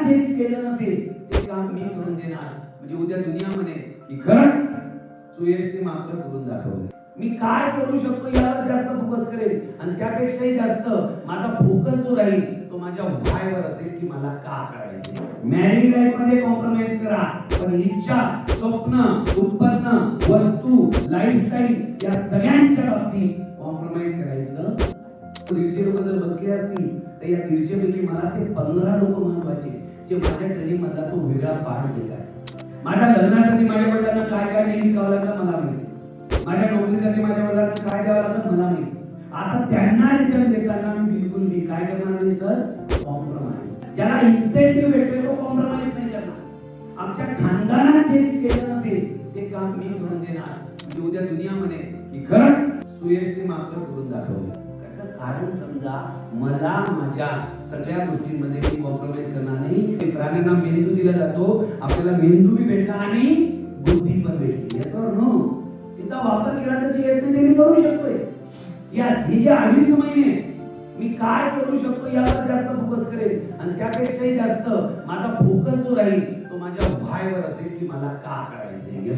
जे केलं नसेल ते काम मी करून देणार. म्हणजे उद्या दुनिया म्हणे की खरंच सुयशने मात्र करून दाखवलं. मी काय करू शकतो यावर जास्त फोकस करेल आणि त्यापेक्षाही जास्त माझा फोकस जो राहील तो माझ्या व्हायवर असेल की मला का करायचे. मॅरिड लाईफ मध्ये कॉम्प्रोमाइज करा, पण इच्छा, स्वप्न, उत्पन्न, वस्तू, लाईफस्टाईल या सगळ्यांच्या बाबतीत कॉम्प्रोमाइज करायचं. 150 लोक जर बसले असतील तर या 150 पैकी मला ते 15 लोक महत्वाचे जे माझ्या ट्रेनिंग मधला तो वेगळा पार्ट देतात. माझ्या लग्नासाठी माझ्या वडिलांना काय काय नाही द्यावं लागतं मला माहिती, माझ्या नोकरीसाठी माझ्या वडिलांना काय द्यावं लागतं मला माहिती. आता त्यांना रिटर्न देताना मी काय करणार नाही सर, कॉम्प्रोमाइज. ज्याला इन्सेंटिव्ह भेटतोय तो कॉम्प्रोमाइज नाही करणार. आमच्या खानदानात जे केलं नसेल ते काम मी करून देणार. म्हणजे उद्या दुनिया म्हणे की खरंच सुयशने मात्र करून दाखवलं. त्याचं कारण समजा, मला माझ्या सगळ्या गोष्टींमध्ये मी कॉम्प्रोमाइज करणार नाही. प्राण्यांना मेंदू दिला जातो, आपल्याला मेंदू बी भेटला आणि बुद्धी पण भेटली. याचा नो तिचा वापर केला तर जे येते ते मी करू शकतोय. या हे जे 28 महिने मी काय करू शकतो यावर जास्त फोकस करेल आणि त्यापेक्षाही जास्त माझा फोकस जो राहील तो माझ्या व्हायवर असेल की मला का करायचंय.